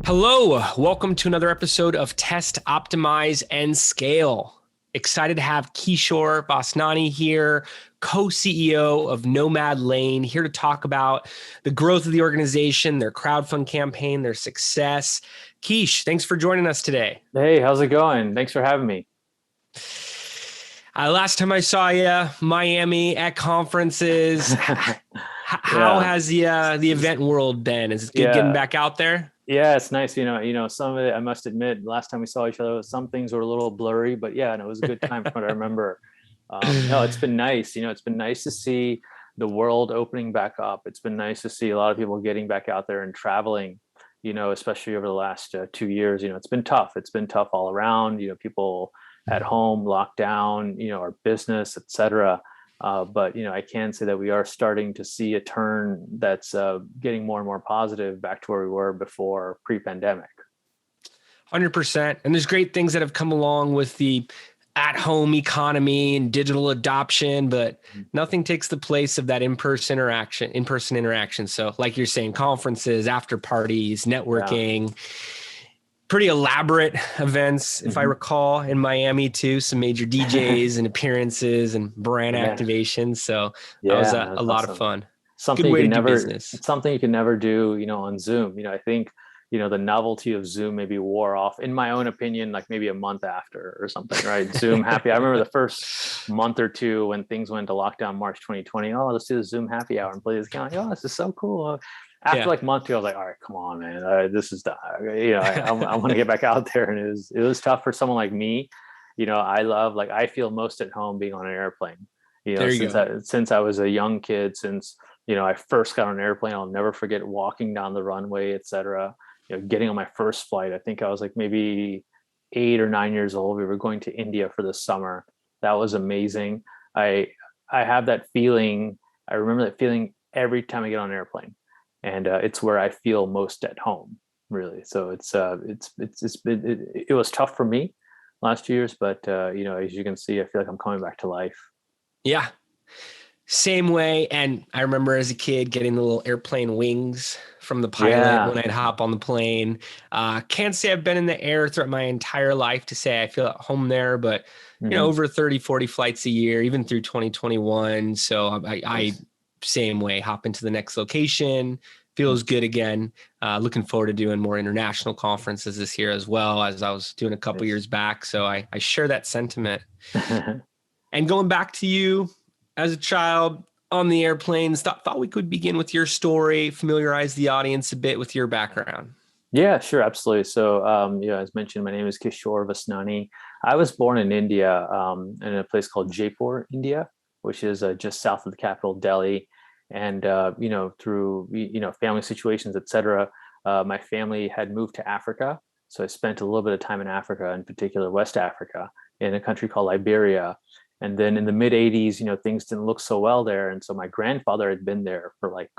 Hello, welcome to another episode of Test, Optimize, and Scale. Excited to have Kish Vasnani here, co-CEO of Nomad Lane, here to talk about the growth of the organization, their crowdfund campaign, their success. Kish, thanks for joining us today. Hey, how's it going? Thanks for having me. Last time I saw you, Miami at conferences. How has the event world been? Is it good getting back out there? Yeah, it's nice. Some of it, I must admit, last time we saw each other, some things were a little blurry, but yeah, and it was a good time from what I remember. No, it's been nice. It's been nice to see the world opening back up. It's been nice to see a lot of people getting back out there and traveling, especially over the last 2 years. It's been tough. It's been tough all around, people at home, locked down, our business, et cetera. But I can say that we are starting to see a turn that's getting more and more positive back to where we were before pre-pandemic. 100%. And there's great things that have come along with the at-home economy and digital adoption, but nothing takes the place of that in-person interaction. So like you're saying, conferences, after parties, networking, pretty elaborate events, if I recall, in Miami too, some major DJs and appearances and brand activations. So that was a lot of fun. Something Good way you to can do business. Something you can never do, on Zoom. I think, the novelty of Zoom maybe wore off, in my own opinion, like maybe a month after or something, right? Zoom happy. I remember the first month or two when things went to lockdown, March 2020. Oh, let's do the Zoom happy hour and play this game. Like, oh, this is so cool. After like month two, I was like, all right, come on, man, this is done. I want to get back out there. And it was tough for someone like me. I feel most at home being on an airplane, since I was a young kid, since, I first got on an airplane. I'll never forget walking down the runway, et cetera, getting on my first flight. I think I was like maybe 8 or 9 years old. We were going to India for the summer. That was amazing. I have that feeling. I remember that feeling every time I get on an airplane. And it's where I feel most at home, really. So it was tough for me last 2 years, but as you can see, I feel like I'm coming back to life. Yeah, same way. And I remember as a kid getting the little airplane wings from the pilot when I'd hop on the plane. Can't say I've been in the air throughout my entire life to say I feel at home there, but over 30, 40 flights a year, even through 2021. So I same way, hop into the next location, feels good again. Looking forward to doing more international conferences this year as well, as I was doing a couple years back. So I share that sentiment. And going back to you as a child on the airplanes, thought we could begin with your story, familiarize the audience a bit with your background. Yeah, sure. Absolutely. So, as mentioned, my name is Kish Vasnani. I was born in India, in a place called Jaipur, India, which is just south of the capital, Delhi. And, through, family situations, et cetera, my family had moved to Africa. So I spent a little bit of time in Africa, in particular, West Africa, in a country called Liberia. And then in the mid 80s, things didn't look so well there. And so my grandfather had been there for like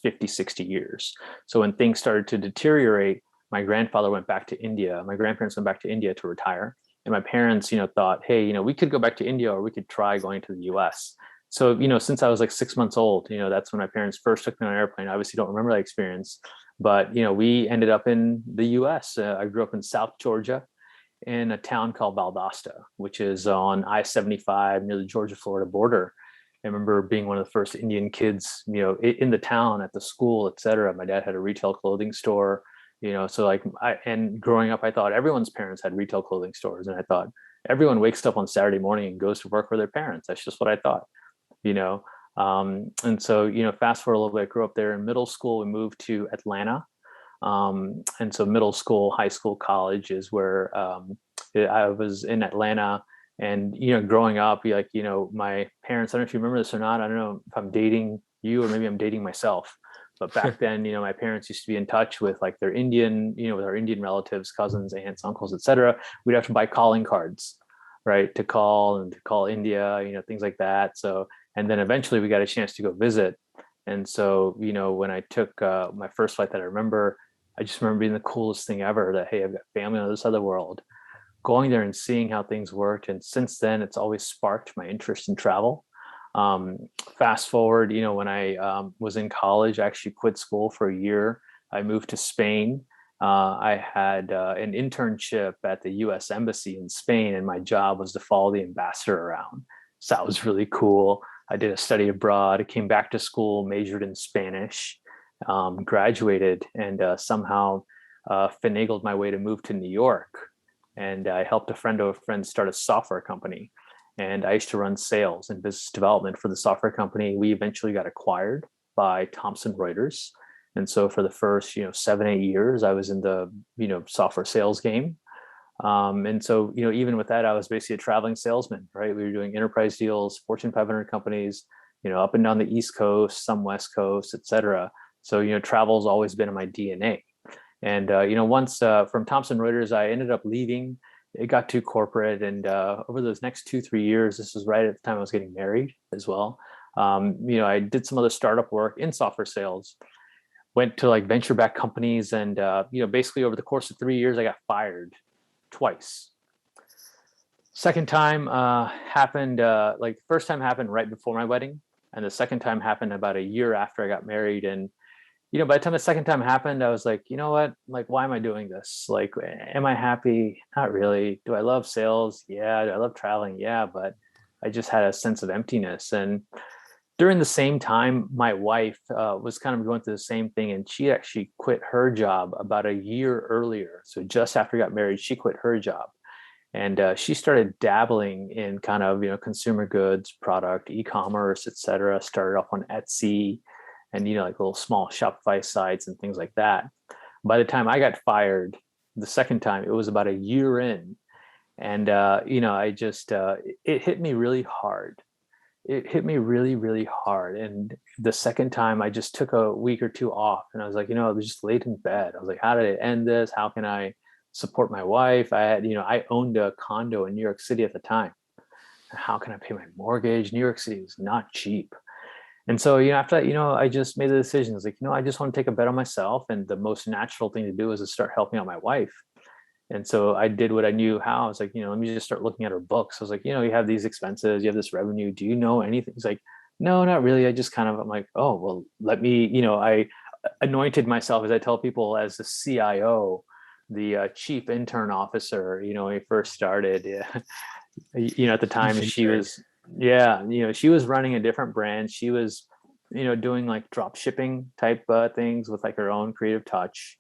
50, 60 years. So when things started to deteriorate, my grandfather went back to India. My grandparents went back to India to retire. And my parents, thought, hey, we could go back to India, or we could try going to the US. So, since I was like 6 months old, that's when my parents first took me on an airplane. I obviously don't remember that experience, but, we ended up in the US. I grew up in South Georgia in a town called Valdosta, which is on I-75 near the Georgia-Florida border. I remember being one of the first Indian kids, in the town, at the school, et cetera. My dad had a retail clothing store, so and growing up, I thought everyone's parents had retail clothing stores. And I thought everyone wakes up on Saturday morning and goes to work for their parents. That's just what I thought. And so, fast forward a little bit, I grew up there. In middle school, we moved to Atlanta. And so middle school, high school, college is where I was in Atlanta. And, growing up, my parents, I don't know if you remember this or not. I don't know if I'm dating you or maybe I'm dating myself. But back then, my parents used to be in touch with like their Indian, with our Indian relatives, cousins, aunts, uncles, et cetera. We'd have to buy calling cards, right, to call India, things like that. So, and then eventually we got a chance to go visit. And so, when I took my first flight that I remember, I just remember being the coolest thing ever, that, hey, I've got family on this other world. Going there and seeing how things worked. And since then, it's always sparked my interest in travel. Fast forward, when I was in college, I actually quit school for a year. I moved to Spain. I had an internship at the US Embassy in Spain, and my job was to follow the ambassador around. So that was really cool. I did a study abroad, came back to school, majored in Spanish, graduated, and somehow finagled my way to move to New York. And I helped a friend of a friend start a software company. And I used to run sales and business development for the software company. We eventually got acquired by Thomson Reuters. And so for the first, 7, 8 years, I was in the, software sales game. And so, even with that, I was basically a traveling salesman, right? We were doing enterprise deals, Fortune 500 companies, up and down the East Coast, some West Coast, et cetera. So, travel's always been in my DNA. And, once from Thomson Reuters, I ended up leaving. It got too corporate. And over those next 2, 3 years, this was right at the time I was getting married as well. I did some other startup work in software sales, went to like venture backed companies. And, basically over the course of 3 years, I got fired twice. Second time happened, like the first time happened right before my wedding. And the second time happened about a year after I got married. And by the time the second time happened, I was like, you know what? Like, why am I doing this? Like, am I happy? Not really. Do I love sales? Yeah. Do I love traveling? Yeah. But I just had a sense of emptiness. And during the same time, my wife was kind of going through the same thing. And she actually quit her job about a year earlier. So just after I got married, she quit her job. And she started dabbling in kind of, consumer goods, product, e-commerce, et cetera. Started off on Etsy and like little small Shopify sites and things like that. By the time I got fired the second time, it was about a year in. And I just it hit me really hard. It hit me really, really hard. And the second time I just took a week or two off, and I was like, I was just laid in bed. I was like, how did it end this? How can I support my wife? I had, I owned a condo in New York City at the time. How can I pay my mortgage? New York City was not cheap. And so, after that, I just made the decision. I was like, I just want to take a bet on myself. And the most natural thing to do is to start helping out my wife. And so I did what I knew how. I was like, let me just start looking at her books. I was like, you have these expenses, you have this revenue. Do you know anything? He's like, no, not really. I just kind of, I'm like, oh, well, let me, I anointed myself, as I tell people, as the CIO, the chief intern officer, when we first started. Yeah. At the time she was, she was running a different brand. She was, doing like drop shipping type things with like her own creative touch.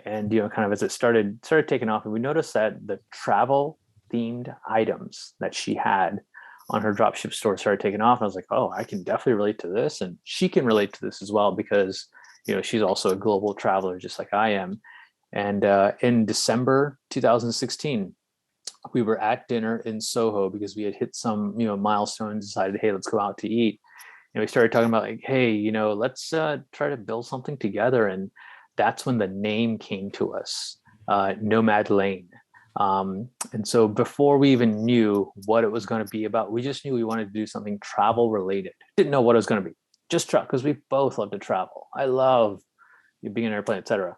And, kind of as it started taking off, and we noticed that the travel themed items that she had on her dropship store started taking off. And I was like, oh, I can definitely relate to this. And she can relate to this as well, because, she's also a global traveler, just like I am. And in December 2016, we were at dinner in Soho because we had hit some, milestones, decided, hey, let's go out to eat. And we started talking about like, hey, let's try to build something together. And that's when the name came to us, Nomad Lane. And so before we even knew what it was going to be about, we just knew we wanted to do something travel related. Didn't know what it was going to be. Just travel, because we both love to travel. I love being in an airplane, et cetera.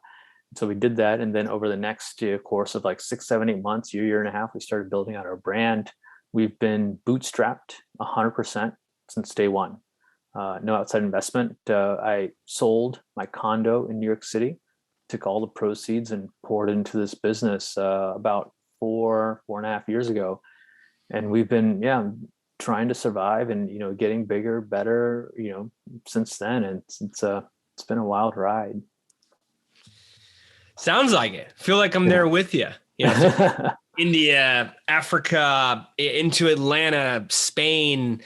So we did that. And then over the next course of like 6, 7, 8 months, year and a half, we started building out our brand. We've been bootstrapped 100% since day one. No outside investment. I sold my condo in New York City, took all the proceeds and poured into this business about 4.5 years ago. And we've been, trying to survive and, getting bigger, better, since then. And it's been a wild ride. Sounds like it. Feel like I'm there with you. So India, Africa, into Atlanta, Spain,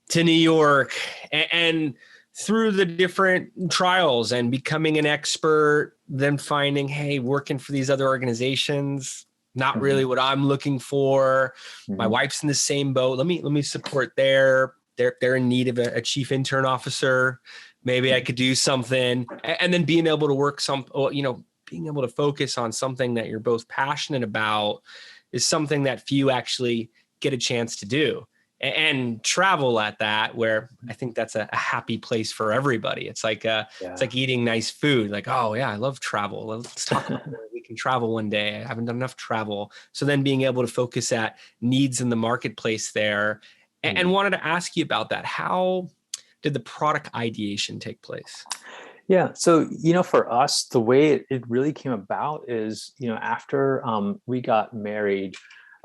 to New York, and through the different trials and becoming an expert, then finding, hey, working for these other organizations, not really what I'm looking for. My wife's in the same boat. Let me support they're in need of a chief intern officer. Maybe I could do something, and then being able to work being able to focus on something that you're both passionate about is something that few actually get a chance to do. And travel at that, where I think that's a happy place for everybody. It's like it's like eating nice food. Like, oh yeah, I love travel. Let's talk about where we can travel one day. I haven't done enough travel. So then being able to focus at needs in the marketplace there, and wanted to ask you about that. How did the product ideation take place? Yeah. So, for us, the way it really came about is, after we got married,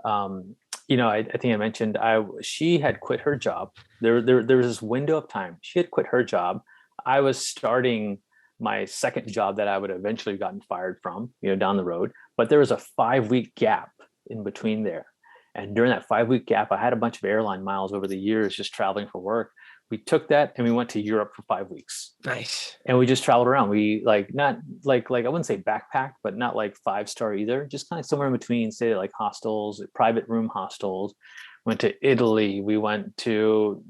I think I mentioned she had quit her job. There was this window of time. She had quit her job. I was starting my second job that I would have eventually gotten fired from, down the road. But there was a 5-week gap in between there. And during that 5-week gap, I had a bunch of airline miles over the years just traveling for work. We took that and we went to Europe for 5 weeks. Nice. And we just traveled around. We not like I wouldn't say backpack, but not like 5-star either. Just kind of somewhere in between, say like hostels, private room hostels. Went to Italy. We went to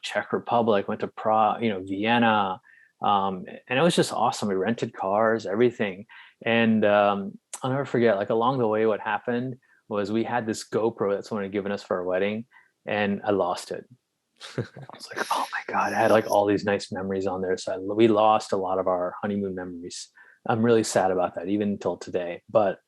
Czech Republic. Went to Prague, Vienna, and it was just awesome. We rented cars, everything. And I'll never forget. Like along the way, what happened was we had this GoPro that someone had given us for our wedding, and I lost it. I was like, oh my God, I had like all these nice memories on there. So we lost a lot of our honeymoon memories. I'm really sad about that, even until today. But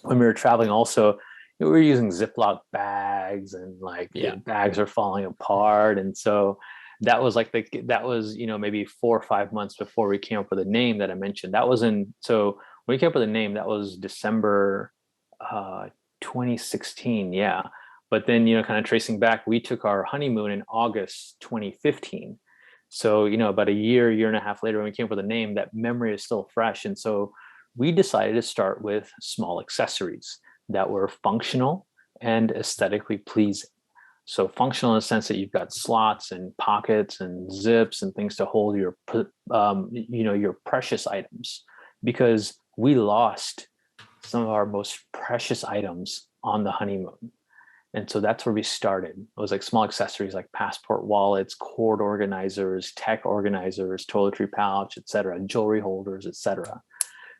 when we were traveling also, we were using Ziploc bags and the bags are falling apart. And so that was maybe 4 or 5 months before we came up with a name that I mentioned. So when we came up with a name, that was December 2016. Yeah. But then, kind of tracing back, we took our honeymoon in August 2015. So, about a year and a half later, when we came up with a name, that memory is still fresh. And so we decided to start with small accessories that were functional and aesthetically pleasing. So functional in the sense that you've got slots and pockets and zips and things to hold your precious items, because we lost some of our most precious items on the honeymoon. And so that's where we started. It was like small accessories like passport wallets, cord organizers, tech organizers, toiletry pouch, etc., jewelry holders, etc.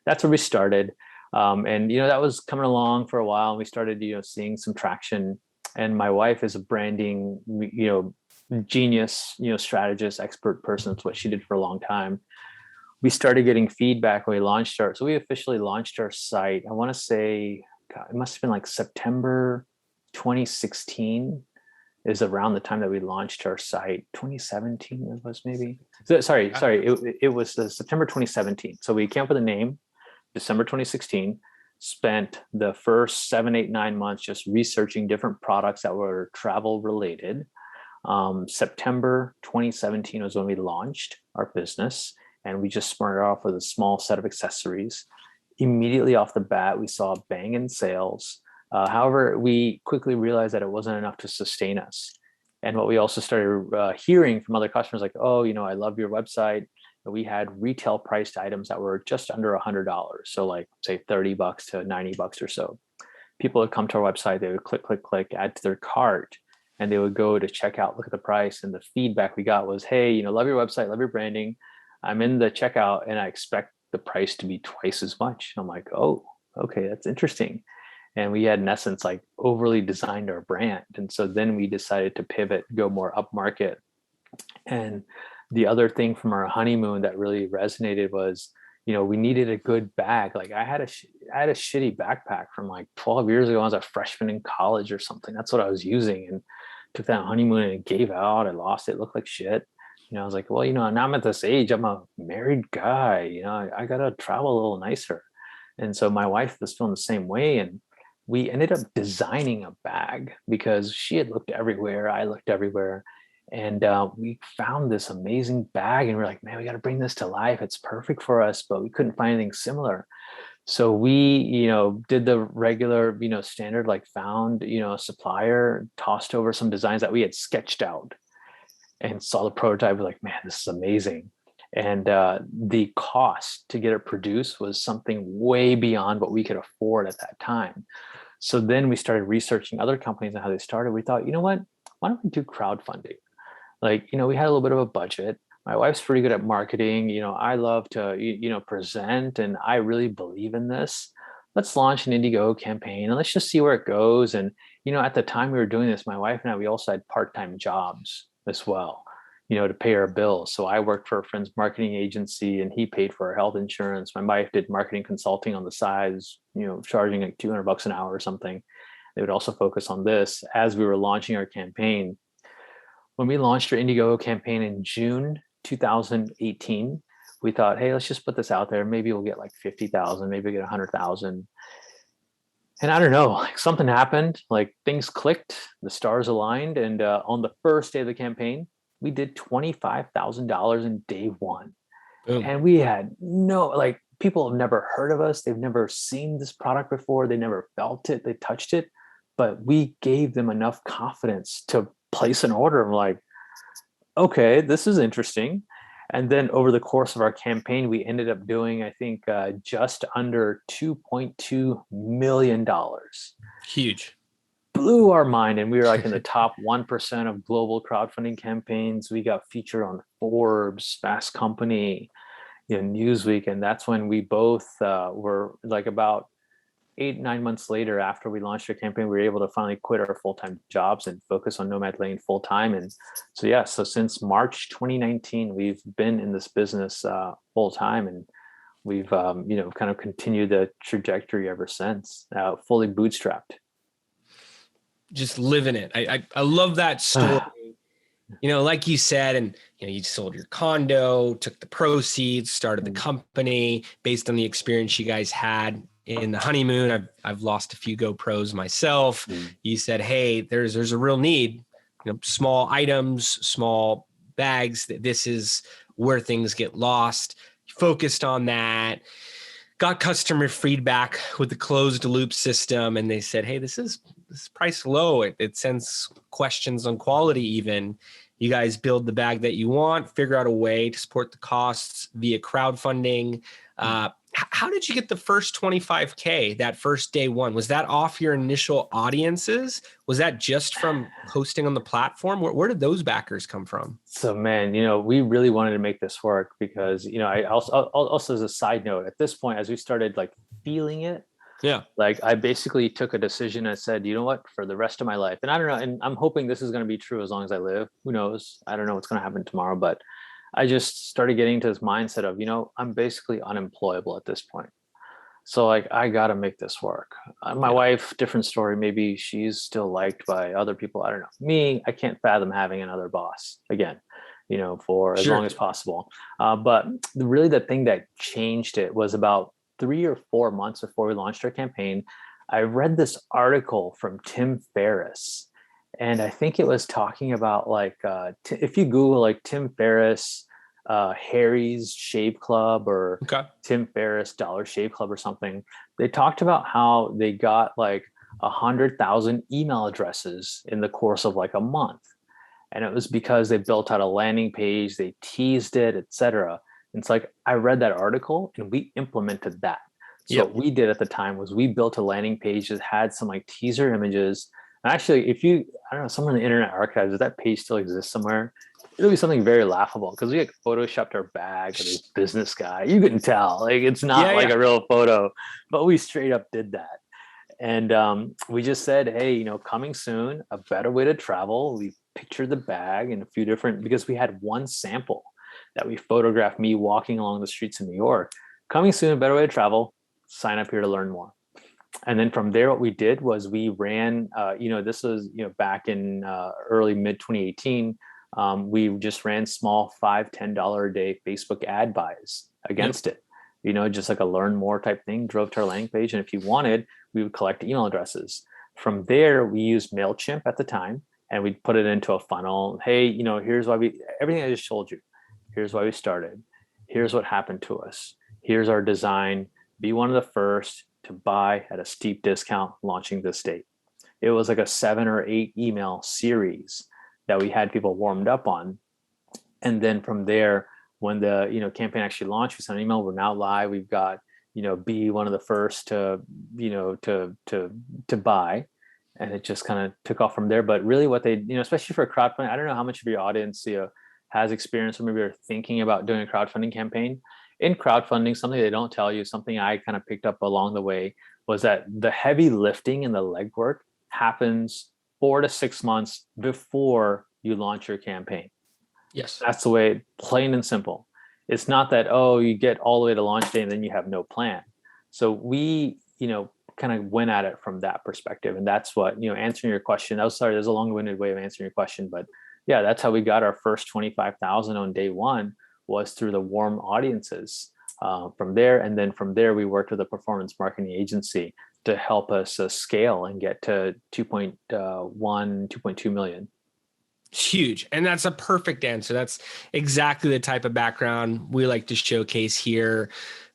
That's where we started. And that was coming along for a while. And we started, seeing some traction. And my wife is a branding, genius, strategist, expert person. It's what she did for a long time. We started getting feedback when we launched so we officially launched our site. I want to say, God, it must have been like September 2016 is around the time that we launched our site. 2017 it was maybe. Sorry. It was September 2017. So we came up with a name, December 2016, spent the first 7, 8, 9 months just researching different products that were travel related. September 2017 was when we launched our business, and we just started off with a small set of accessories. Immediately off the bat, we saw a bang in sales. However, we quickly realized that it wasn't enough to sustain us. And what we also started hearing from other customers, like, oh, I love your website. We had retail priced items that were just under $100. So like say $30 to $90 or so. People would come to our website, they would click, add to their cart, and they would go to checkout, look at the price. And the feedback we got was, hey, love your website, love your branding. I'm in the checkout and I expect the price to be twice as much. I'm like, oh, okay, that's interesting. And we had, in essence, like overly designed our brand. And so then we decided to pivot, go more upmarket. And the other thing from our honeymoon that really resonated was, we needed a good bag. Like I had a shitty backpack from like 12 years ago. I was a freshman in college or something. That's what I was using, and took that honeymoon and it gave out. I lost it. It looked like shit. I was like, well, now I'm at this age. I'm a married guy. I got to travel a little nicer. And so my wife was feeling the same way. And we ended up designing a bag because she had looked everywhere. I looked everywhere. And we found this amazing bag, and we're like, man, we got to bring this to life. It's perfect for us, but we couldn't find anything similar. So we, did the regular, standard, like found, a supplier, tossed over some designs that we had sketched out, and saw the prototype. We're like, man, this is amazing. And the cost to get it produced was something way beyond what we could afford at that time. So then we started researching other companies and how they started. We thought, what? Why don't we do crowdfunding? Like, we had a little bit of a budget. My wife's pretty good at marketing. I love to, present, and I really believe in this. Let's launch an Indiegogo campaign and let's just see where it goes. And, at the time we were doing this, my wife and I, we also had part-time jobs as well, to pay our bills. So I worked for a friend's marketing agency and he paid for our health insurance. My wife did marketing consulting on the side, charging like $200 an hour or something. They would also focus on this as we were launching our campaign. when we launched our Indiegogo campaign in June 2018, we thought, hey, let's just put this out there. Maybe we'll get like 50,000, maybe we'll get 100,000. And I don't know, like something happened, like things clicked, the stars aligned. And on the first day of the campaign, we did $25,000 in day one. Boom. And we had no, like, people have never heard of us. They've never seen this product before. They never felt it. They touched it. But we gave them enough confidence to place an order. I'm like, okay, this is interesting. And then over the course of our campaign, we ended up doing, I think, just under $2.2 million. Huge. Blew our mind. And we were like in the top 1% of global crowdfunding campaigns. We got featured on Forbes, Fast Company, Newsweek. And that's when we both were like about 8-9 months later, after we launched our campaign, we were able to finally quit our full-time jobs and focus on Nomad Lane full-time. And so, yeah, so since March 2019, we've been in this business full-time, and we've, kind of continued the trajectory ever since, fully bootstrapped. Just living it. I love that story. Like you said, and you sold your condo, took the proceeds, started the company based on the experience you guys had in the honeymoon. I've lost a few GoPros myself. You said, hey, there's a real need, small items, small bags, that this is where things get lost. Focused on that, got customer feedback with the closed loop system. And they said, hey, this is price low. It sends questions on quality even. You guys build the bag that you want, figure out a way to support the costs via crowdfunding. How did you get the first 25K, that first day one? Was that off your initial audiences? Was that just from posting on the platform? Where did those backers come from? So, man, we really wanted to make this work because, I also as a side note, at this point, as we started like feeling it, yeah, like I basically took a decision and said, you know what, for the rest of my life, and I don't know, and I'm hoping this is going to be true as long as I live. Who knows? I don't know what's going to happen tomorrow, but I just started getting to this mindset of, I'm basically unemployable at this point. So like, I got to make this work. My wife, different story. Maybe she's still liked by other people. I don't know. Me, I can't fathom having another boss again, for as long as possible. But really the thing that changed it was about 3 or 4 months before we launched our campaign. I read this article from Tim Ferriss. And I think it was talking about like, if you Google like Tim Ferriss, Harry's Shave Club, or Tim Ferriss Dollar Shave Club or something, they talked about how they got like 100,000 email addresses in the course of like a month. And it was because they built out a landing page, they teased it, etc. It's like, I read that article and we implemented that. So what we did at the time was we built a landing page that had some like teaser images. Actually, if I don't know, somewhere in the Internet Archives, if that page still exists somewhere, it'll be something very laughable because we like photoshopped our bag of this business guy. You couldn't tell, like it's not a real photo, but we straight up did that. And we just said, hey, coming soon, a better way to travel. We pictured the bag in a few different, because we had one sample that we photographed me walking along the streets of New York. Coming soon, a better way to travel. Sign up here to learn more. And then from there, what we did was we ran, this was, back in early mid 2018. We just ran small $5-10 a day Facebook ad buys against it, just like a learn more type thing, drove to our landing page. And if you wanted, we would collect email addresses. From there, we used MailChimp at the time, and we'd put it into a funnel. Hey, here's why everything I just told you, here's why we started. Here's what happened to us. Here's our design. Be one of the first to buy at a steep discount launching this date. It was like a 7 or 8 email series that we had people warmed up on. And then from there, when the campaign actually launched, we sent an email. We're now live. We've got be one of the first to to buy, and it just kind of took off from there. But really, what they especially for a crowdfunding, I don't know how much of your audience has experience or maybe are thinking about doing a crowdfunding campaign. In crowdfunding, something they don't tell you, something I kind of picked up along the way, was that the heavy lifting and the legwork happens 4 to 6 months before you launch your campaign. Yes. That's the way, plain and simple. It's not that, you get all the way to launch day and then you have no plan. So we, kind of went at it from that perspective. And that's what, answering your question. There's a long-winded way of answering your question, but Yeah, that's how we got our first 25,000 on day one, was through the warm audiences. From there, and then from there, we worked with a performance marketing agency to help us scale and get to 2.1, 2.2 million. It's huge. And that's a perfect answer. That's exactly the type of background we like to showcase here.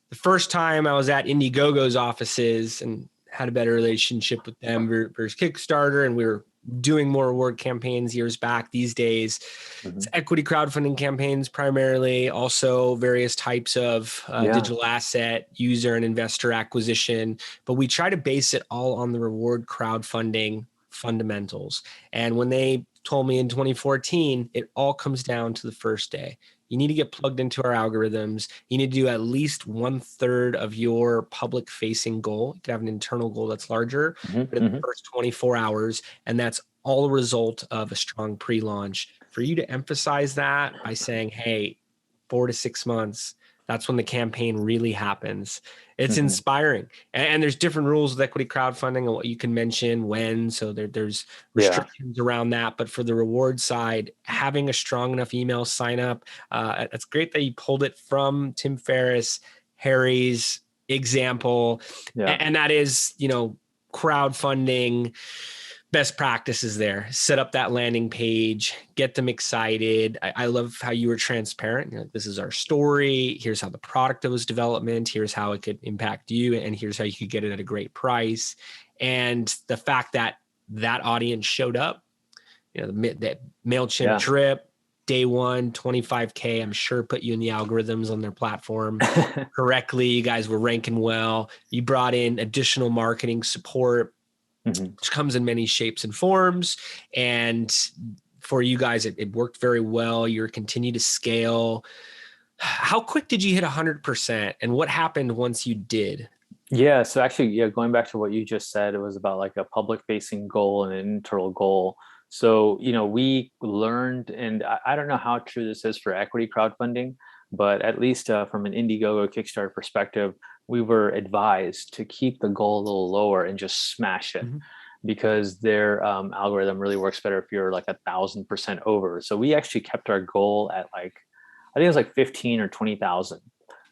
The first time I was at Indiegogo's offices and had a better relationship with them versus Kickstarter, and we were doing more reward campaigns years back. These days, Mm-hmm. it's equity crowdfunding campaigns primarily, also various types of digital asset, user and investor acquisition. But we try to base it all on the reward crowdfunding fundamentals. And when they told me in 2014, it all comes down to the first day. You need to get plugged into our algorithms. You need to do at least 1/3 of your public facing goal. You could have an internal goal that's larger, but in the first 24 hours. And that's all a result of a strong pre-launch. For you to emphasize that by saying, hey, 4 to 6 months, that's when the campaign really happens. It's inspiring. And there's different rules with equity crowdfunding and what you can mention when. So there's restrictions around that. But for the reward side, having a strong enough email sign up, it's great that you pulled it from Tim Ferriss, Harry's example. And that is, crowdfunding best practices there. Set up that landing page, get them excited. I love how you were transparent. This is our story. Here's how the product was development. Here's how it could impact you. And here's how you could get it at a great price. And the fact that that audience showed up, that MailChimp drip, day one, 25K, I'm sure put you in the algorithms on their platform correctly. You guys were ranking well. You brought in additional marketing support, which comes in many shapes and forms. And for you guys, it worked very well. You're continue to scale. How quick did you hit 100%? And what happened once you did? Yeah. So actually, going back to what you just said, it was about like a public facing goal and an internal goal. So, we learned, and I don't know how true this is for equity crowdfunding, but at least from an Indiegogo Kickstarter perspective, we were advised to keep the goal a little lower and just smash it, because their algorithm really works better if you're like 1,000% over. So we actually kept our goal at I think it was like 15 or 20,000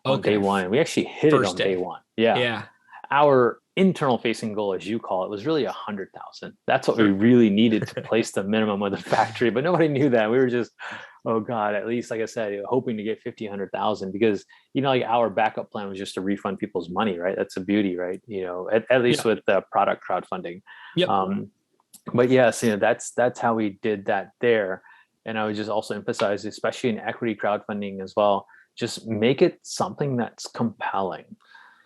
on day one. And we actually hit it on day one. Yeah. Our internal facing goal, as you call it, was really 100,000. That's what we really needed to place the minimum with the factory, but nobody knew that. We were just, oh God, at least, like I said, hoping to get 50, 100,000, because, our backup plan was just to refund people's money, right? That's the beauty, right? At least with the product crowdfunding. But yes, that's how we did that there. And I would just also emphasize, especially in equity crowdfunding as well, just make it something that's compelling.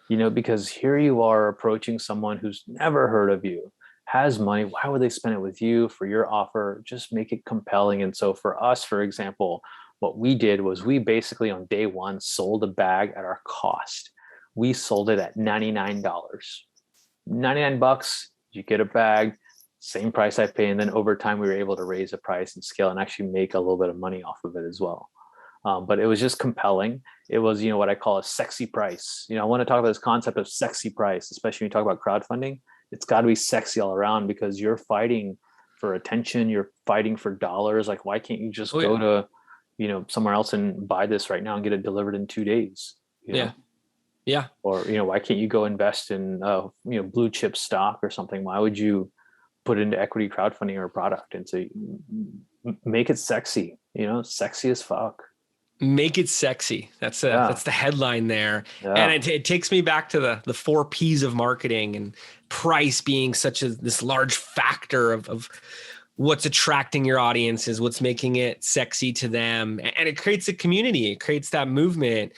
Because here you are approaching someone who's never heard of you, has money. Why would they spend it with you for your offer? Just make it compelling. And so for us, for example, what we did was we basically on day one sold a bag at our cost. We sold it at $99. $99, you get a bag, same price I pay. And then over time, we were able to raise the price and scale and actually make a little bit of money off of it as well. But it was just compelling. It was, what I call a sexy price. I want to talk about this concept of sexy price, especially when you talk about crowdfunding. It's got to be sexy all around, because you're fighting for attention. You're fighting for dollars. Like, why can't you just go to, somewhere else and buy this right now and get it delivered in 2 days? Yeah. Or, why can't you go invest in, blue chip stock or something? Why would you put it into equity crowdfunding or a product? And so make it sexy, sexy as fuck. Make it sexy. That's the headline there. And it takes me back to the 4 P's of marketing, and price being this large factor of what's attracting your audiences, what's making it sexy to them. And it creates a community. It creates that movement.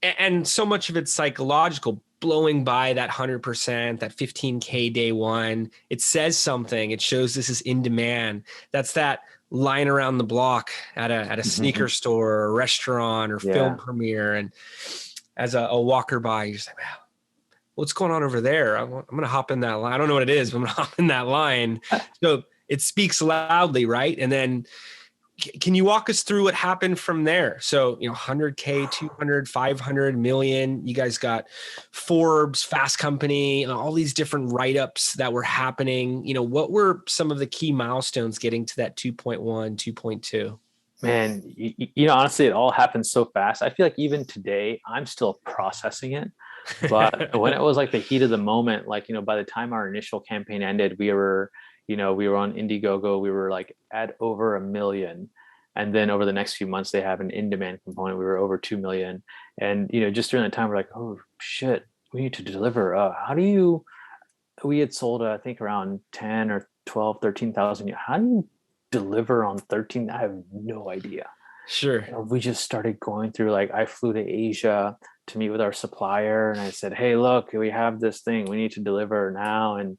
And so much of it's psychological, blowing by that 100%, that 15K day one. It says something. It shows this is in demand. That's that line around the block at a sneaker store or a restaurant or film premiere. And as a walker by, you just like, wow, what's going on over there? I'm going to hop in that line. I don't know what it is, but I'm going to hop in that line. So it speaks loudly, right? And then Can you walk us through what happened from there? So, 100K, 200, 500 million, you guys got Forbes, Fast Company, all these different write-ups that were happening. What were some of the key milestones getting to that 2.1, 2.2? Man, honestly, it all happened so fast. I feel like even today, I'm still processing it. But when it was like the heat of the moment, like, by the time our initial campaign ended, we were on Indiegogo, we were like at over 1 million. And then over the next few months, they have an in-demand component. We were over 2 million. And, just during that time, we're like, oh shit, we need to deliver. We had sold, I think around 10 or 12, 13,000. How do you deliver on 13? I have no idea. Sure. We just started going through, like, I flew to Asia to meet with our supplier, and I said, hey, look, we have this thing, we need to deliver now. And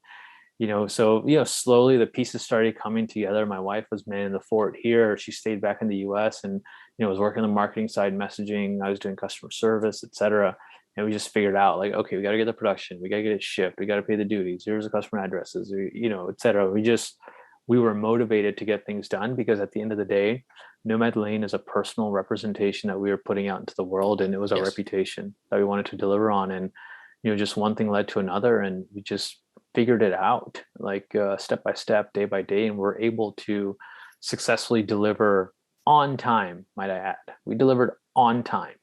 slowly the pieces started coming together. My wife was manning the fort here. She stayed back in the US and was working on the marketing side, messaging. I was doing customer service, etc. And we just figured out, like, okay, we got to get the production, we got to get it shipped, we got to pay the duties, here's the customer addresses, etc. We were motivated to get things done, because at the end of the day, Nomad Lane is a personal representation that we were putting out into the world, and it was our reputation that we wanted to deliver on. And just one thing led to another, and we just figured it out, like, step by step, day by day, and we're able to successfully deliver on time. Might I add, we delivered on time,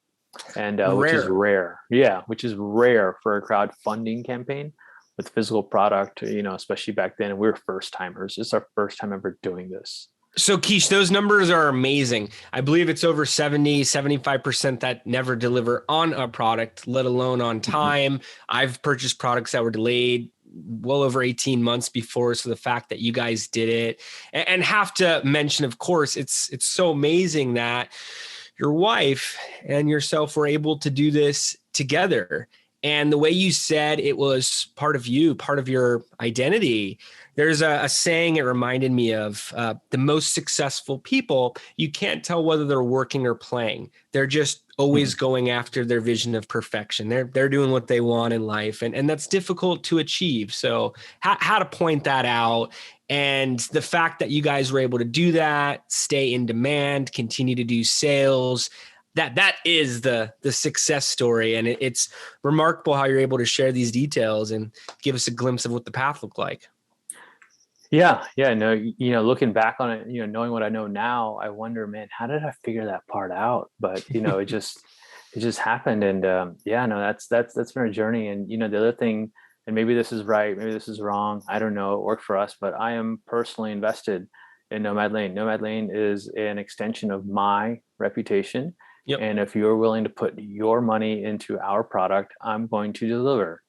and which is rare. Yeah, which is rare for a crowdfunding campaign with physical product, especially back then. We were first timers. It's our first time ever doing this. So Kish, those numbers are amazing. I believe it's over 70, 75% that never deliver on a product, let alone on time. I've purchased products that were delayed well over 18 months before. So the fact that you guys did it, and have to mention, of course, it's so amazing that your wife and yourself were able to do this together. And the way you said it was part of you, part of your identity. There's a saying it reminded me of, the most successful people, you can't tell whether they're working or playing. They're just always going after their vision of perfection. They're doing what they want in life. And that's difficult to achieve. So how to point that out. And the fact that you guys were able to do that, stay in demand, continue to do sales, that is the success story. And it's remarkable how you're able to share these details and give us a glimpse of what the path looked like. Yeah. No, looking back on it, knowing what I know now, I wonder, man, how did I figure that part out? But it just happened. And no, that's been a journey. And the other thing, and maybe this is right, maybe this is wrong, I don't know, it worked for us, but I am personally invested in Nomad Lane. Nomad Lane is an extension of my reputation. Yep. And if you're willing to put your money into our product, I'm going to deliver.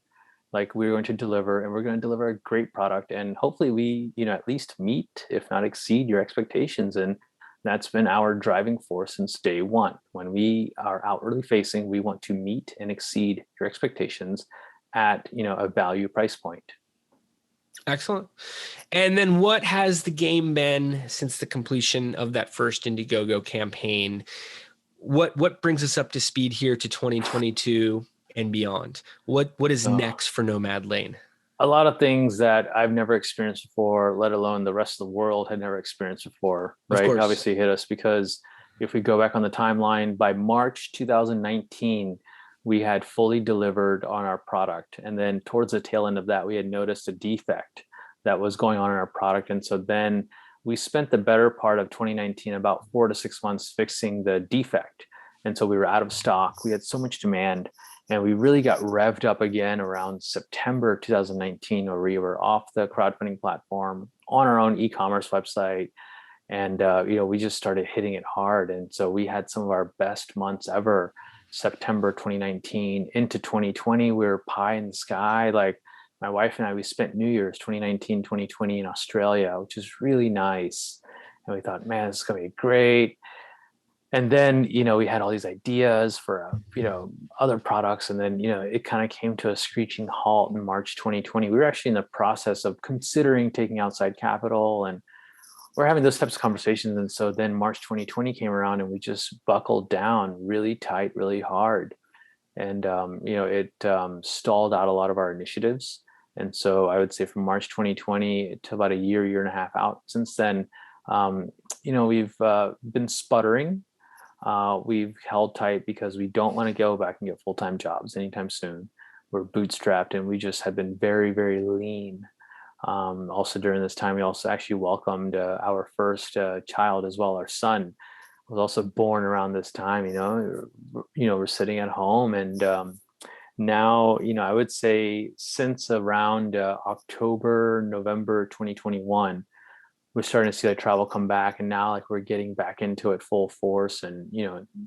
Like, we're going to deliver, and we're going to deliver a great product. And hopefully we, at least meet, if not exceed, your expectations. And that's been our driving force since day one. When we are outwardly facing, we want to meet and exceed your expectations at, a value price point. Excellent. And then what has the game been since the completion of that first Indiegogo campaign? What brings us up to speed here to 2022 and beyond? What is next for Nomad Lane? A lot of things that I've never experienced before, let alone the rest of the world had never experienced before, right? Obviously hit us, because if we go back on the timeline, by March 2019, we had fully delivered on our product. And then towards the tail end of that, we had noticed a defect that was going on in our product. And so then we spent the better part of 2019, about 4 to 6 months, fixing the defect. And so we were out of stock. We had so much demand, and we really got revved up again around September 2019, where we were off the crowdfunding platform, on our own e-commerce website. And, we just started hitting it hard. And so we had some of our best months ever. September 2019 into 2020, we were pie in the sky. Like, my wife and I, we spent New Year's 2019, 2020 in Australia, which is really nice. And we thought, man, this is going to be great. And then, we had all these ideas for, other products. And then, it kind of came to a screeching halt in March 2020. We were actually in the process of considering taking outside capital, and we're having those types of conversations. And so then March 2020 came around, and we just buckled down really tight, really hard. And, it stalled out a lot of our initiatives. And so I would say from March 2020 to about a year and a half out since then, Um, we've been sputtering. We've held tight because we don't want to go back and get full-time jobs anytime soon. We're bootstrapped and we just have been very, very lean. Also during this time, we also actually welcomed our first child as well. Our son was also born around this time. We're sitting at home, and now, I would say since around October, November 2021, we're starting to see like travel come back, and now like we're getting back into it full force, and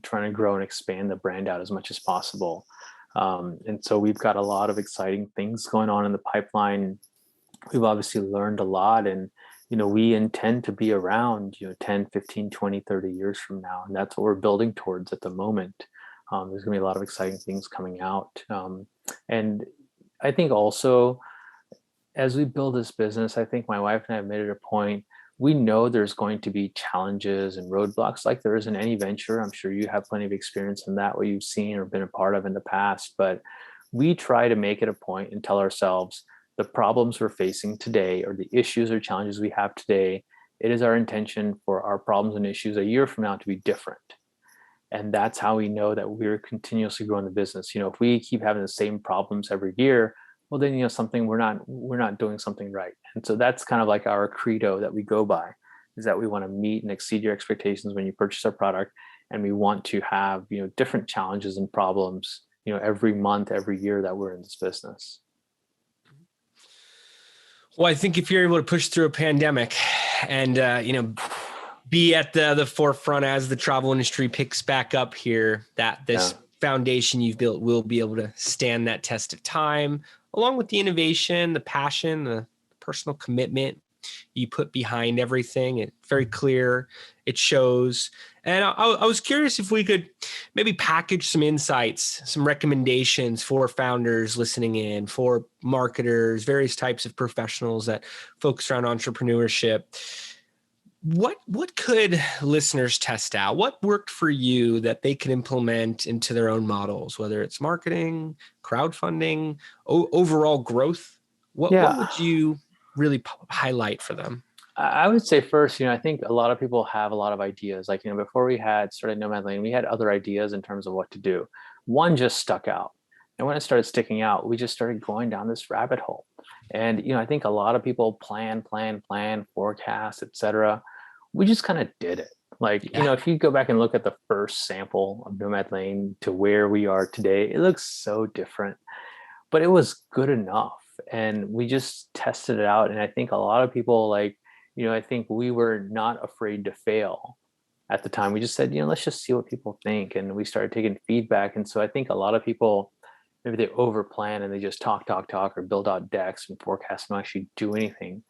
trying to grow and expand the brand out as much as possible. And so we've got a lot of exciting things going on in the pipeline. We've obviously learned a lot, and we intend to be around 10, 15, 20, 30 years from now, and that's what we're building towards at the moment. There's going to be a lot of exciting things coming out, and I think also as we build this business, I think my wife and I have made it a point. We know there's going to be challenges and roadblocks like there is in any venture. I'm sure you have plenty of experience in that, what you've seen or been a part of in the past, but we try to make it a point and tell ourselves the problems we're facing today, or the issues or challenges we have today, it is our intention for our problems and issues a year from now to be different. And that's how we know that we're continuously growing the business. If we keep having the same problems every year, well then something, we're not doing something right. And so that's kind of like our credo that we go by, is that we want to meet and exceed your expectations when you purchase our product, and we want to have different challenges and problems every month, every year that we're in this business. Well, I think if you're able to push through a pandemic and be at the forefront as the travel industry picks back up here, that this foundation you've built will be able to stand that test of time, along with the innovation, the passion, the personal commitment you put behind everything. It's very clear. It shows. And I was curious if we could maybe package some insights, some recommendations for founders listening in, for marketers, various types of professionals that focus around entrepreneurship. What could listeners test out? What worked for you that they could implement into their own models, whether it's marketing, crowdfunding, overall growth? What would you really highlight for them? I would say first, I think a lot of people have a lot of ideas. Like, before we had started Nomad Lane, we had other ideas in terms of what to do. One just stuck out. And when it started sticking out, we just started going down this rabbit hole. And, I think a lot of people plan, forecast, etc. We just kind of did it. Like, if you go back and look at the first sample of Nomad Lane to where we are today, it looks so different, but it was good enough. And we just tested it out. And I think a lot of people I think we were not afraid to fail at the time. We just said, let's just see what people think. And we started taking feedback. And so I think a lot of people, maybe they overplan and they just talk, or build out decks and forecasts and not actually do anything.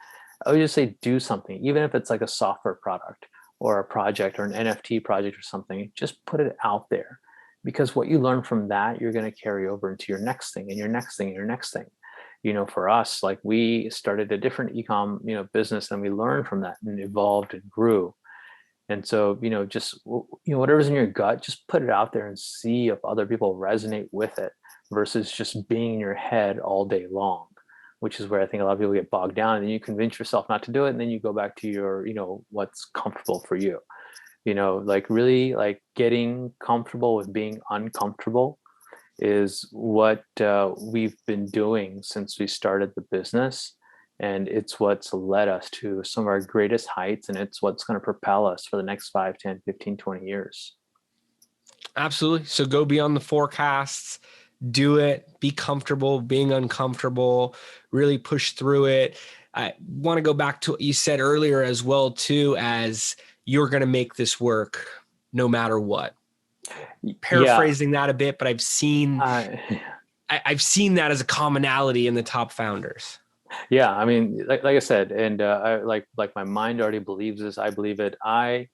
I would just say do something, even if it's like a software product or a project or an NFT project or something, just put it out there. Because what you learn from that, you're going to carry over into your next thing and your next thing and your next thing. For us, like we started a different e-com, business, and we learned from that and evolved and grew. And so, just, whatever's in your gut, just put it out there and see if other people resonate with it versus just being in your head all day long, which is where I think a lot of people get bogged down, and then you convince yourself not to do it. And then you go back to your, what's comfortable for you, really getting comfortable with being uncomfortable is what we've been doing since we started the business. And it's what's led us to some of our greatest heights. And it's what's going to propel us for the next 5, 10, 15, 20 years. Absolutely. So go beyond the forecasts, do it, be comfortable being uncomfortable, really push through it. I want to go back to what you said earlier as well, too, as you're going to make this work no matter what. Paraphrasing that a bit, but I've seen that as a commonality in the top founders. Yeah, I mean, like I said, and I like my mind already believes this. I believe it. I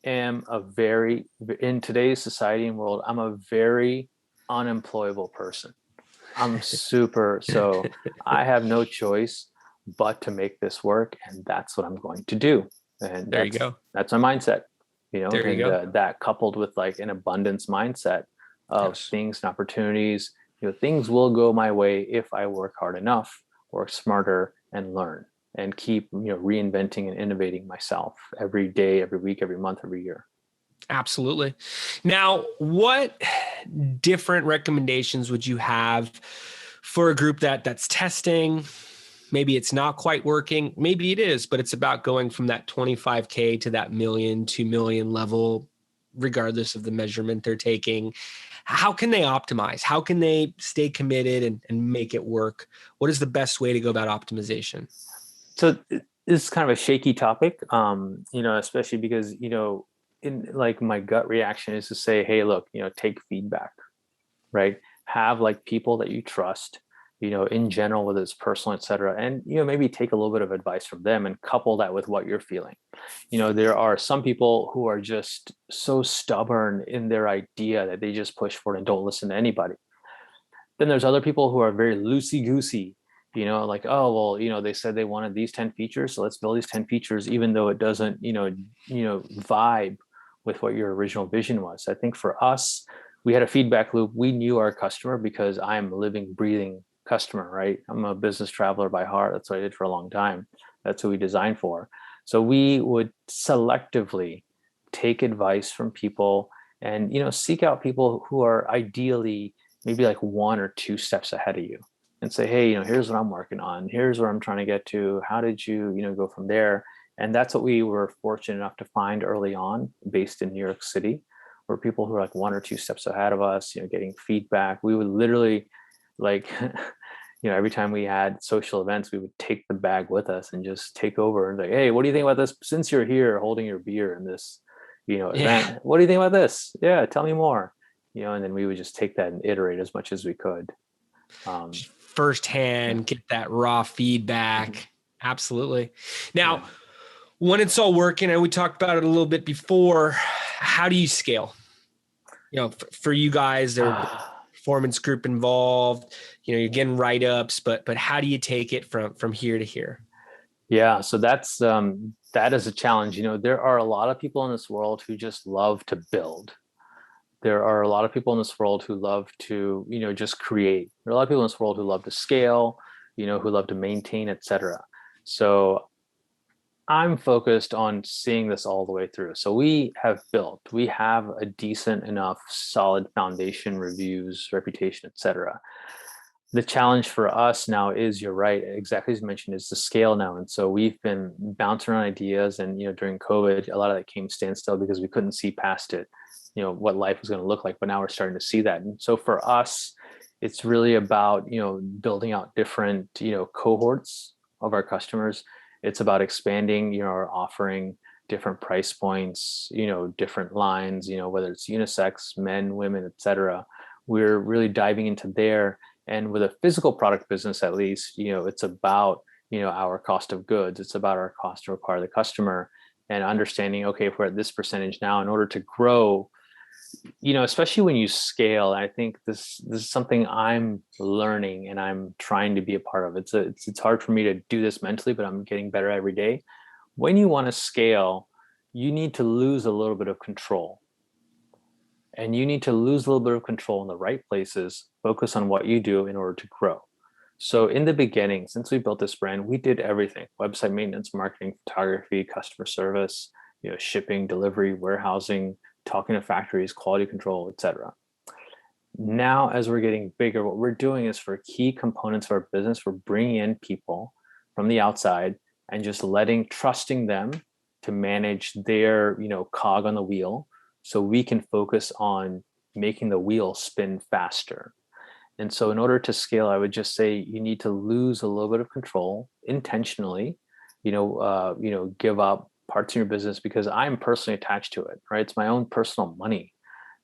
am in today's society and world, I'm a very unemployable person. I'm so I have no choice but to make this work, and that's what I'm going to do. And there you go. That's my mindset. That coupled with like an abundance mindset of things and opportunities, things will go my way if I work hard enough, work smarter, and learn. and keep, reinventing and innovating myself every day, every week, every month, every year. Absolutely. Now, what different recommendations would you have for a group that's testing? Maybe it's not quite working. Maybe it is, but it's about going from that 25K to that million, 2 million level, regardless of the measurement they're taking. How can they optimize? How can they stay committed and make it work? What is the best way to go about optimization? So this is kind of a shaky topic, especially because, in like my gut reaction is to say, hey, look, take feedback, right? Have like people that you trust, in general, whether it's personal, et cetera, and, maybe take a little bit of advice from them and couple that with what you're feeling. There are some people who are just so stubborn in their idea that they just push for it and don't listen to anybody. Then there's other people who are very loosey goosey, like, oh, well, they said they wanted these 10 features. So let's build these 10 features, even though it doesn't, vibe with what your original vision was. I think for us, we had a feedback loop. We knew our customer because I'm a living, breathing customer, right? I'm a business traveler by heart. That's what I did for a long time. That's who we designed for. So we would selectively take advice from people and, seek out people who are ideally maybe like one or two steps ahead of you and say, hey, here's what I'm working on. Here's where I'm trying to get to. How did you, go from there? And that's what we were fortunate enough to find early on, based in New York City, where people who are like one or two steps ahead of us, getting feedback. We would literally like, every time we had social events, we would take the bag with us and just take over and like, hey, what do you think about this? Since you're here holding your beer in this, event, what do you think about this? Yeah, tell me more. And then we would just take that and iterate as much as we could. Firsthand, get that raw feedback. Absolutely. Now, when it's all working, and we talked about it a little bit before, how do you scale? For you guys, there's a performance group involved. You're getting write-ups, but how do you take it from here to here? Yeah, so that is a challenge. There are a lot of people in this world who just love to build. There are a lot of people in this world who love to, just create. There are a lot of people in this world who love to scale, who love to maintain, etc. So I'm focused on seeing this all the way through. So we have a decent enough solid foundation, reviews, reputation, etc. The challenge for us now is, you're right, exactly as you mentioned, is the scale now. And so we've been bouncing around ideas, and during COVID, a lot of that came standstill because we couldn't see past it, what life was going to look like. But now we're starting to see that. And so for us, it's really about building out different cohorts of our customers. It's about expanding our offering, different price points, different lines, whether it's unisex, men, women, etc. We're really diving into there. And with a physical product business, at least, it's about, our cost of goods. It's about our cost to acquire the customer, and understanding, okay, if we're at this percentage now, in order to grow, especially when you scale, I think this is something I'm learning and I'm trying to be a part of. It's hard for me to do this mentally, but I'm getting better every day. When you want to scale, you need to lose a little bit of control. And you need to lose a little bit of control in the right places, focus on what you do in order to grow. So in the beginning, since we built this brand, we did everything: website maintenance, marketing, photography, customer service, shipping, delivery, warehousing, talking to factories, quality control, etc. Now, as we're getting bigger, what we're doing is, for key components of our business, we're bringing in people from the outside and just trusting them to manage their, cog on the wheel, so we can focus on making the wheel spin faster. And so in order to scale, I would just say you need to lose a little bit of control intentionally, give up parts of your business, because I'm personally attached to it, right? It's my own personal money,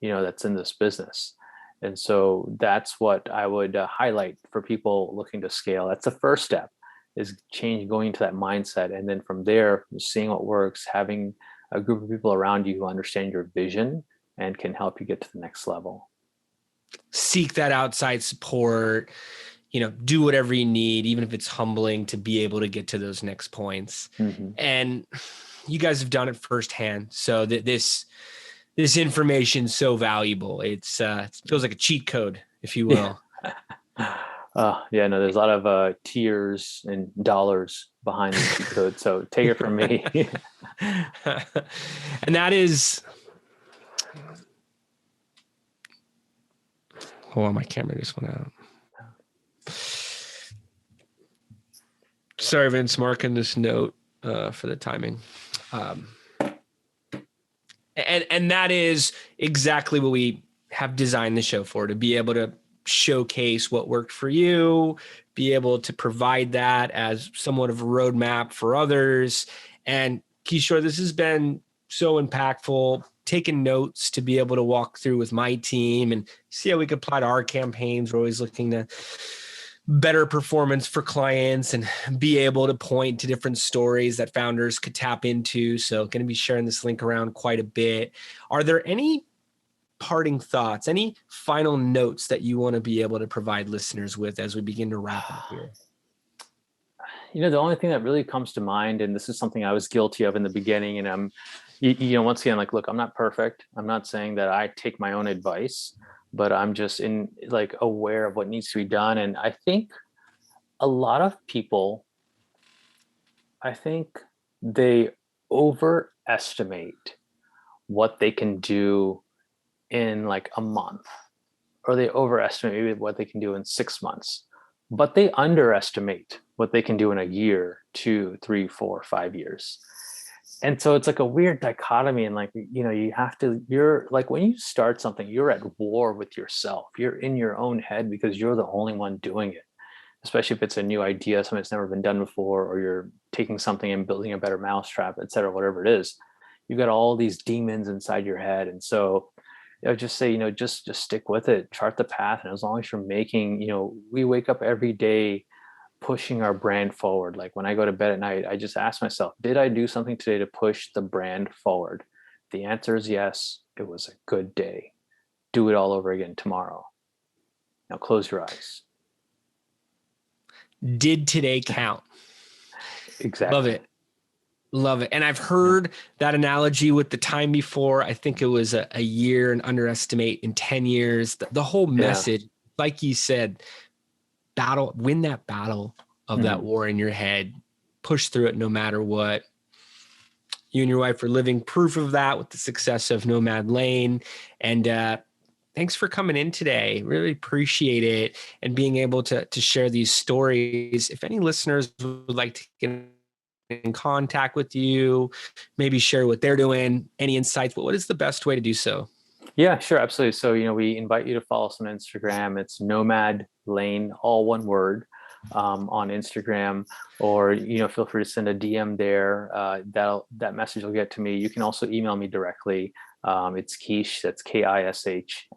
that's in this business. And so that's what I would highlight for people looking to scale. That's the first step, is going to that mindset. And then from there, seeing what works, having a group of people around you who understand your vision and can help you get to the next level. Seek that outside support, do whatever you need, even if it's humbling, to be able to get to those next points. Mm-hmm. And you guys have done it firsthand. So that this information is so valuable. It feels like a cheat code, if you will. Yeah, no, there's a lot of tears and dollars behind the cheat code. So take it from me. And that is, hold on, my camera just went out. Sorry, Vince, marking this note for the timing. And that is exactly what we have designed the show for, to be able to showcase what worked for you, be able to provide that as somewhat of a roadmap for others. And Kishore, this has been so impactful, taking notes to be able to walk through with my team and see how we could apply to our campaigns. We're always looking to better performance for clients and be able to point to different stories that founders could tap into. So going to be sharing this link around quite a bit. Are there any parting thoughts, any final notes that you want to be able to provide listeners with as we begin to wrap up here? The only thing that really comes to mind, and this is something I was guilty of in the beginning, and I'm, once again, like, look, I'm not perfect. I'm not saying that I take my own advice, but I'm just aware of what needs to be done. And I think a lot of people, they overestimate what they can do in like a month, or they overestimate maybe what they can do in 6 months, but they underestimate what they can do in a year, 2, 3, 4, 5 years. And so it's like a weird dichotomy. And you're like, when you start something, you're at war with yourself. You're in your own head because you're the only one doing it, especially if it's a new idea, something that's never been done before, or you're taking something and building a better mousetrap, et cetera, whatever it is. You've got all these demons inside your head. And so I would just say, just stick with it, chart the path. And as long as you're making, we wake up every day pushing our brand forward. Like when I go to bed at night, I just ask myself, did I do something today to push the brand forward? The answer is yes. It was a good day. Do it all over again tomorrow. Now close your eyes. Did today count? Exactly. Love it. Love it. And I've heard that analogy with the time before. I think it was a year, and underestimate in 10 years. The whole message, like you said, win that battle of that war in your head, push through it no matter what. You and your wife are living proof of that with the success of Nomad Lane. And thanks for coming in today. Really appreciate it, and being able to share these stories. If any listeners would like to get in contact with you, maybe share what they're doing, any insights, what is the best way to do so? Yeah, sure. Absolutely. So, we invite you to follow us on Instagram. It's Nomad Lane, all one word, on Instagram, or, feel free to send a DM there. That message will get to me. You can also email me directly. It's Kish, that's Kish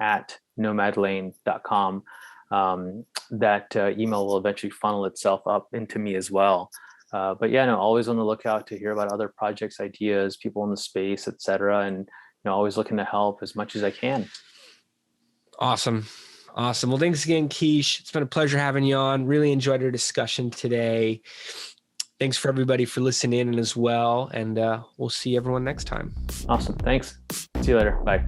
at nomadlane.com. That email will eventually funnel itself up into me as well. But yeah, no, always on the lookout to hear about other projects, ideas, people in the space, et cetera. And always looking to help as much as I can. Awesome. Well, thanks again, Kish. It's been a pleasure having you on. Really enjoyed our discussion today. Thanks for everybody for listening in as well. And we'll see everyone next time. Awesome. Thanks. See you later. Bye.